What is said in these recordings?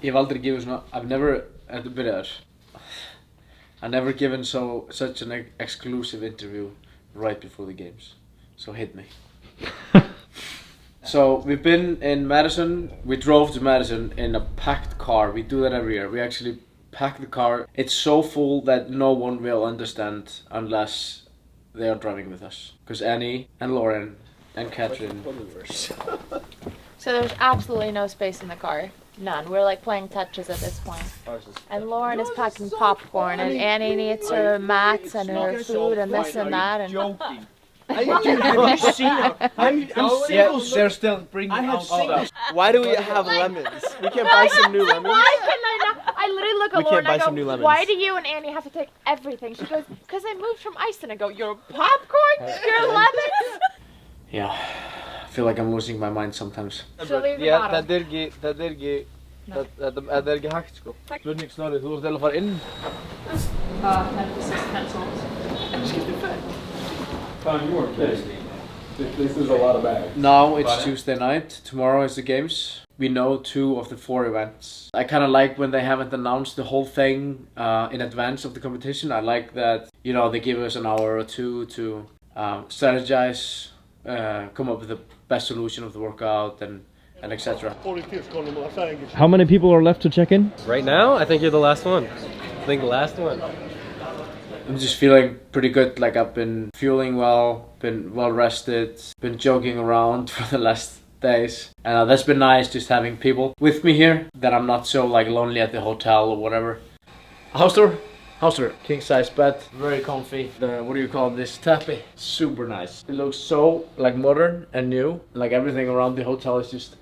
Ég hef aldrei gefið svona, I've never given such an exclusive interview right before the games. So hit me. So we've been in Madison. We drove to Madison in a packed car. We do that every year. We actually pack the car. It's so full that no one will understand unless they are driving with us. Because Annie and Lauren and Catherine. So there's absolutely no space in the car. None. We're like playing Tetris at this point. And Lauren is packing popcorn, and Annie needs her mats and her food and this and that. And Joking. Have you seen them? I'm single. Yeah, they're still bringing out all that. Why do we have lemons? We can't buy some new lemons? Why can I not? I literally look at Lauren and I go, lemons. why do you and Annie have to take everything? She goes, because I moved from Iceland. I go, your popcorn? Your lemons? Yeah, I feel like I'm losing my mind sometimes. Ja, það er ekki hægt sko. Spurning Snorri, þú ert að fara inn? This is a lot of bags. Now it's Tuesday night. Tomorrow is the games. We know 2 of the 4 events. I kind of like when they haven't announced the whole thing in advance of the competition. I like that, you know, they give us an hour or 2 to strategize, come up with the best solution of the workout and etc. How many people are left to check in? Right now, I think you're the last one. I think the last one. I'm just feeling pretty good, like I've been fueling well, been well rested, been joking around for the last days. And that's been nice, just having people with me here, that I'm not so like lonely at the hotel or whatever. House tour, king size bed, very comfy. The, what do you call this, tapis? Super nice. It looks so like modern and new, like everything around the hotel is just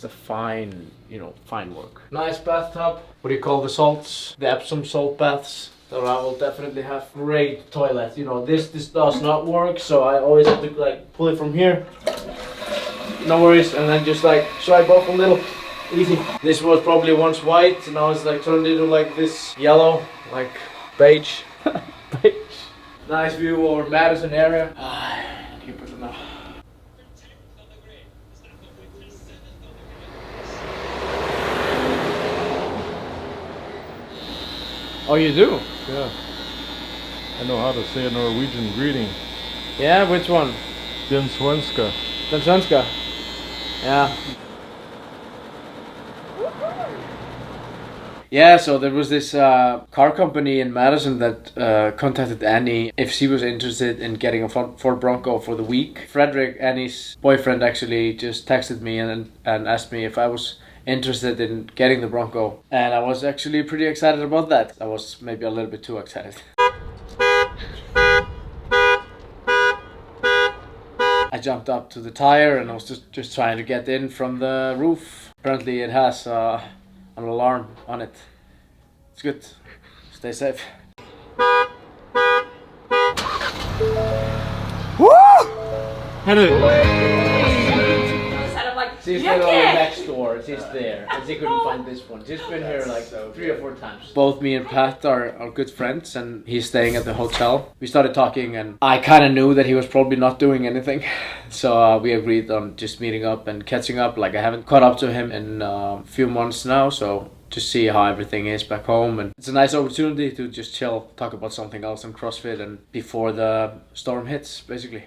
a fine, you know, fine work. Nice bathtub. What do you call the salts? The Epsom salt baths. So I will definitely have great toilets. You know, this does not work, so I always have to like pull it from here. No worries, and then just like swipe off a little. Easy. This was probably once white, and now it's like turned into like this yellow, like beige. Beige. Nice view over Madison area. Keep it enough. Oh, you do? Yeah. I know how to say a Norwegian greeting. Yeah, which one? Den svenska. Den svenska? Yeah. Yeah, so there was this car company in Madison that contacted Annie if she was interested in getting a Ford Bronco for the week. Frederick, Annie's boyfriend, actually just texted me and asked me if I was interested in getting the Bronco, and I was actually pretty excited about that. I was maybe a little bit too excited. I jumped up to the tire and I was just trying to get in from the roof. Apparently it has an alarm on it. It's good. Stay safe. Woo! She's been on next door, she's there, and she couldn't find this one. She's been here like 3 or 4 times. Both me and Pat are good friends, and he's staying at the hotel. We started talking, and I kind of knew that he was probably not doing anything. So we agreed on just meeting up and catching up. Like, I haven't caught up to him in a few months now, so just see how everything is back home. And it's a nice opportunity to just chill, talk about something else in CrossFit, and before the storm hits, basically.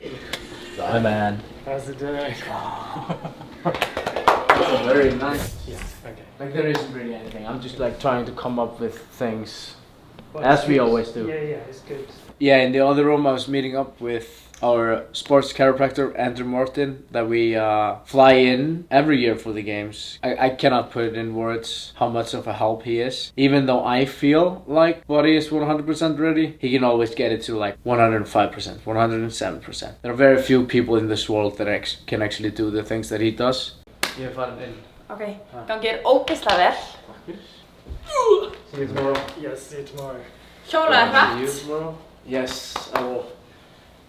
Hi, man. How's it doing? That's very nice. Yeah, okay. Like, there isn't really anything. I'm just like trying to come up with things, as we always do. Yeah, it's good. Yeah, in the other room I was meeting up with our sports chiropractor Andrew Martin, that we fly in every year for the games. I cannot put it in words how much of a help he is. Even though I feel like body is 100% ready, he can always get it to like 105%, 107%. There are very few people in this world that can actually do the things that he does. Ég er farin inn. Okay, gangið ógeðslega vel. See you tomorrow. Yes, see you tomorrow. Hjólaði See you hratt. tomorrow. Yes, I will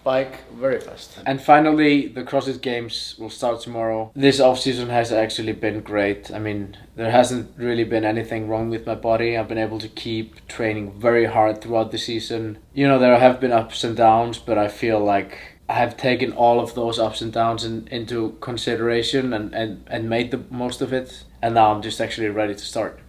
bike very fast. And finally, the CrossFit Games will start tomorrow. This off-season has actually been great. I mean, there hasn't really been anything wrong with my body. I've been able to keep training very hard throughout the season. You know, there have been ups and downs, but I feel like I have taken all of those ups and downs into consideration and made the most of it. And now I'm just actually ready to start.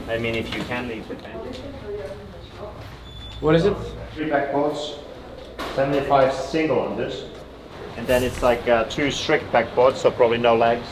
I mean, if you can leave the tent. What is it? 3 back boards, 75 single unders, and then it's like 2 strict back boards, so probably no legs.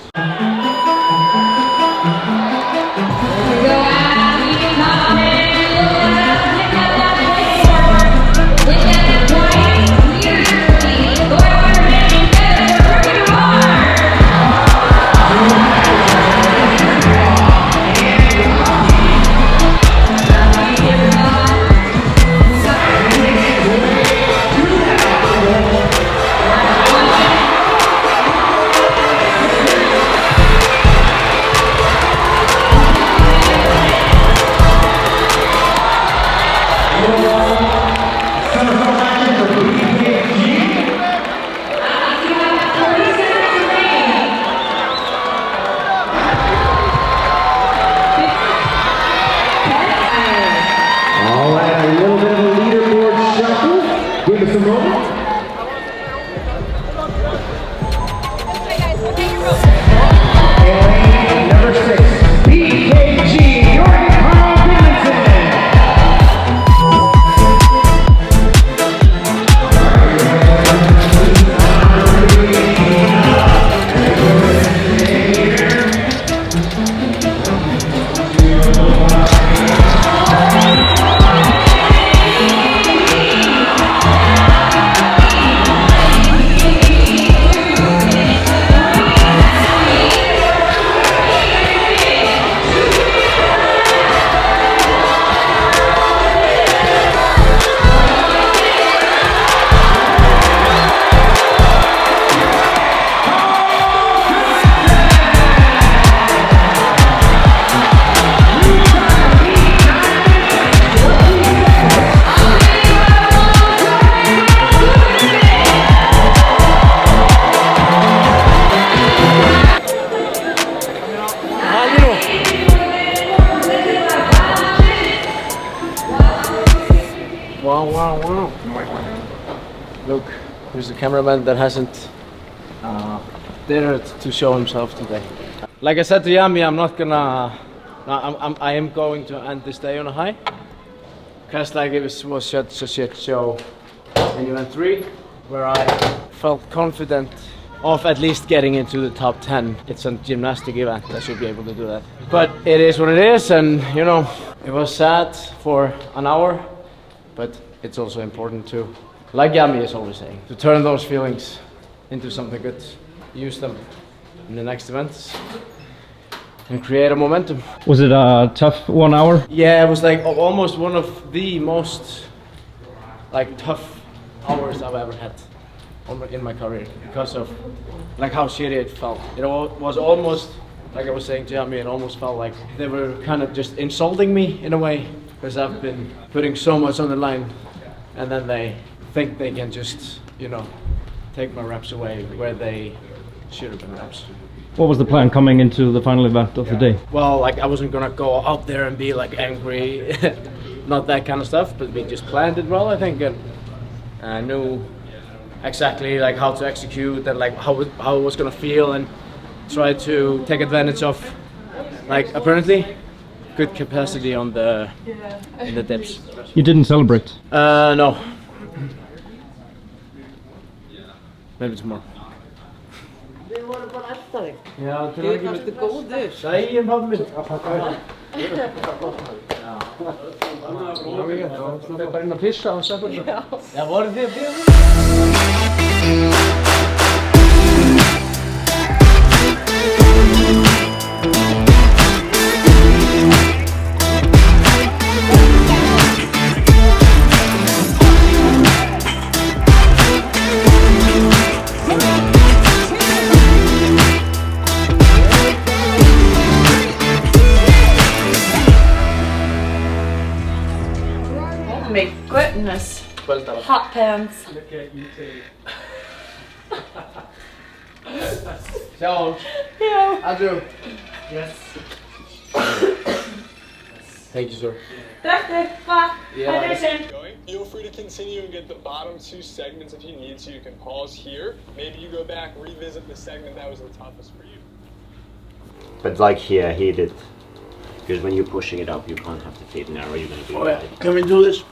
Wow. Look, here's the cameraman that hasn't dared to show himself today. Like I said to Yami, I'm not gonna... I am going to end this day on a high. Because like it was such a shit show in event 3, where I felt confident of at least getting into the top 10. It's a gymnastic event, I should be able to do that. But it is what it is, and you know, it was sad for an hour, but it's also important to, like Yami is always saying, to turn those feelings into something good. Use them in the next events and create a momentum. Was it a tough 1 hour? Yeah, it was like almost one of the most like tough hours I've ever had in my career, because of like how shitty it felt. It was almost, like I was saying to Yami, it almost felt like they were kind of just insulting me in a way, because I've been putting so much on the line, and then they think they can just, you know, take my reps away where they should have been reps. What was the plan coming into the final event of the day? Well, like I wasn't gonna go out there and be like angry, not that kind of stuff, but we just planned it well, I think, and I knew exactly like how to execute and like how it was gonna feel, and try to take advantage of like apparently good capacity on in the dips. You didn't celebrate? No. Maybe tomorrow. Við vorum bara eftir þig. Já, til Þú varstu góður. Dægin pabbi minn. Að pakka þér. Já. Það er bara inn að pissa og seppa þetta. Já, voru þið að bíða? Oh my goodness. Hot pants. Look at you two. Sjáum. Yeah. Andrew. Yes. Thank you, sir. Feel free to continue and get the bottom 2 segments if you need to. You can pause here. Maybe you go back, revisit the segment that was the toughest for you. But like here, he did. Because when you're pushing it up, you can't have the feet narrow. You're gonna be right. Can we do this?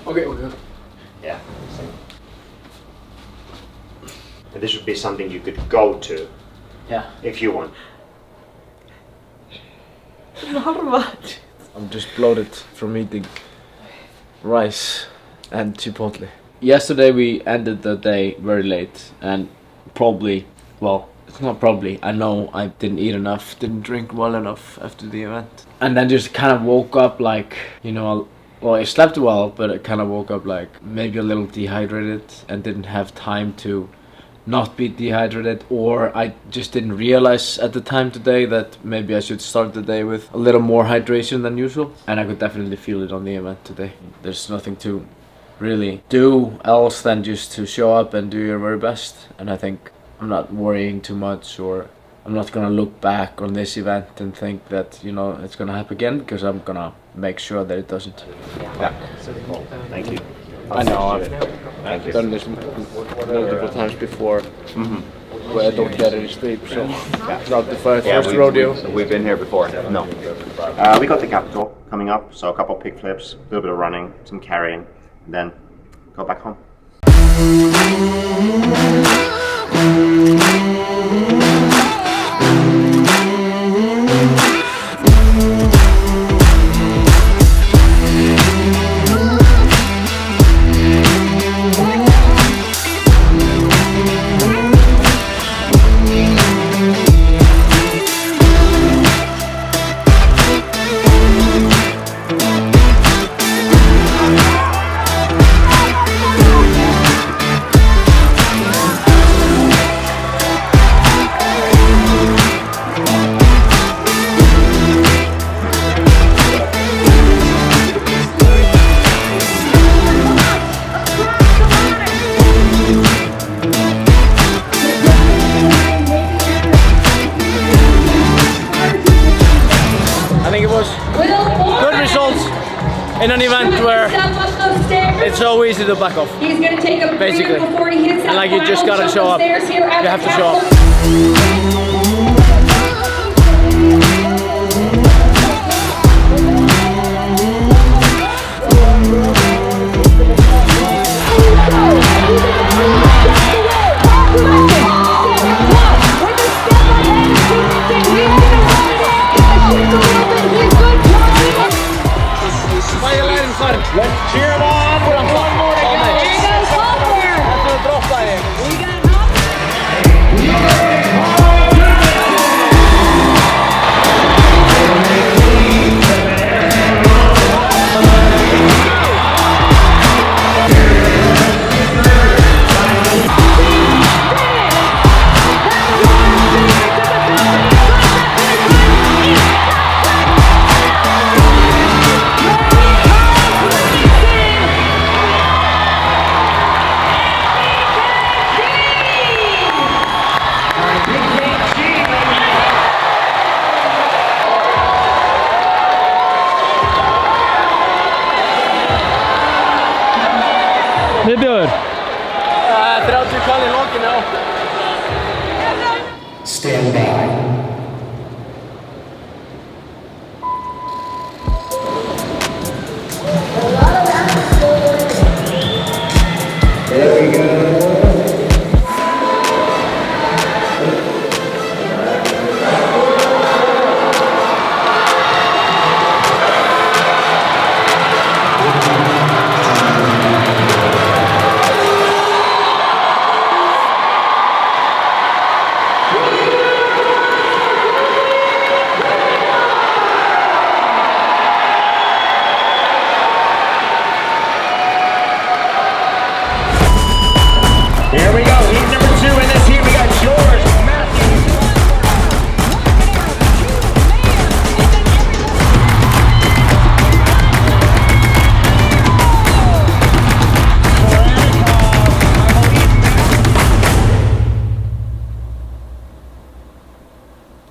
Okay, okay. Yeah. And this would be something you could go to. Yeah. If you want. I'm just bloated from eating rice and chipotle. Yesterday we ended the day very late and probably, well, it's not probably, I know I didn't eat enough, didn't drink well enough after the event. And then just kind of woke up like, you know, well, I slept well, but I kind of woke up like maybe a little dehydrated and didn't have time to not be dehydrated, or I just didn't realize at the time today that maybe I should start the day with a little more hydration than usual, and I could definitely feel it on the event today. There's nothing to really do else than just to show up and do your very best, and I think I'm not worrying too much, or I'm not gonna look back on this event and think that, you know, it's gonna happen again, because I'm gonna make sure that it doesn't. Yeah. Thank you. I know, I've done this multiple times before, where I don't get any sleep, so it's not the first rodeo. We've been here before. No. We got the capital coming up, so a couple pig flips, a little bit of running, some carrying, and then go back home. In an event where it's so easy to back off, he's going to take a basically, before he hits and like you just gotta show up. You have to show up. Let's cheer him on. One more to go. Here goes Walter. Björn? 30 kall i loken, ja. Stand by. There we go.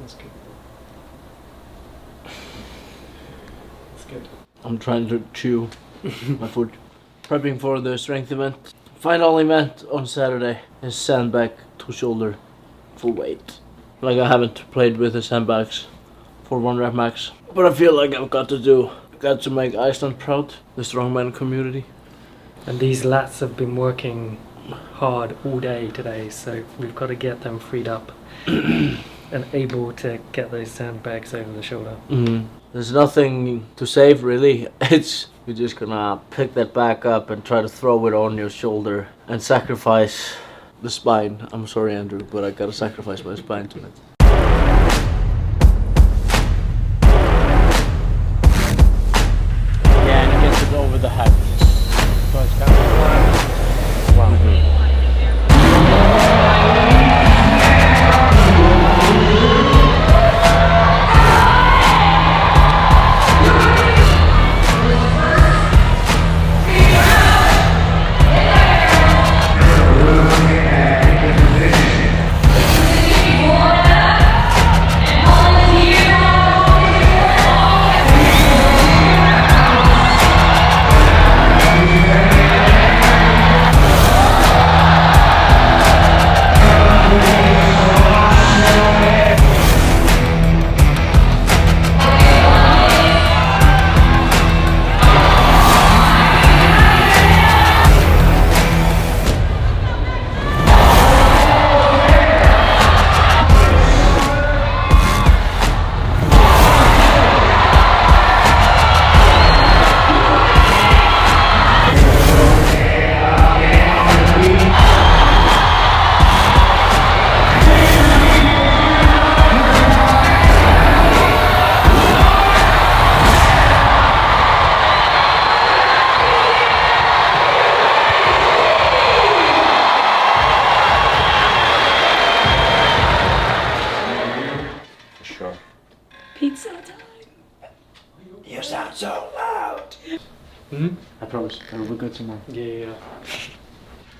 That's good. That's good. I'm trying to chew my food. Prepping for the strength event. Final event on Saturday is sandbag to shoulder full weight. Like I haven't played with the sandbags for 1 rep max, but I feel like I've got to make Iceland proud, the strongman community. And these lats have been working hard all day today, so we've got to get them freed up and able to get those sandbags over the shoulder. There's nothing to save really. You're just gonna pick that back up and try to throw it on your shoulder and sacrifice the spine. I'm sorry, Andrew, but I gotta sacrifice my spine to it. Yeah, and he gets it over the head. So it's kind of flat. Wow. Pizza time. You sound so loud. I promise, it'll be good tomorrow. Yeah.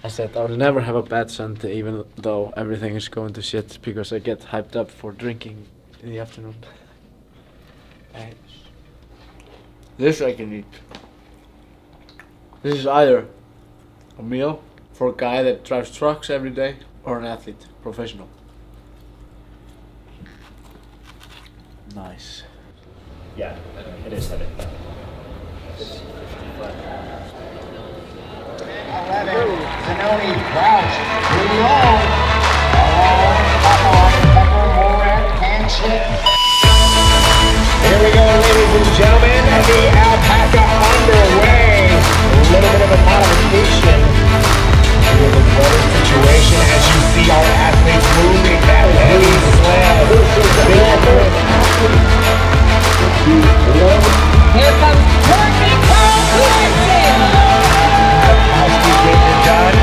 I said I will never have a bad Sunday, even though everything is going to shit, because I get hyped up for drinking in the afternoon. This I can eat. This is either a meal for a guy that drives trucks every day or an athlete, professional. Nice. Yeah, it is heavy. 11, Zanoni, Crouch, really long. Pepper, Morat, handshake. Here we go, ladies and gentlemen, the alpaca underway. A little bit of a modification to the water situation as you see our athletes moving that heavy slab. Here comes Björgvin racing. How's he getting it done?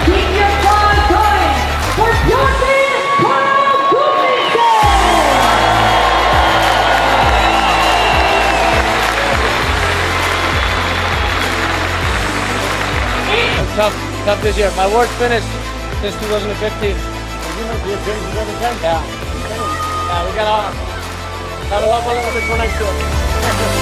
Keep your claws going for Björgvin. tough this year. My worst finish since 2015. Yeah, we gotta level up a little bit for next year.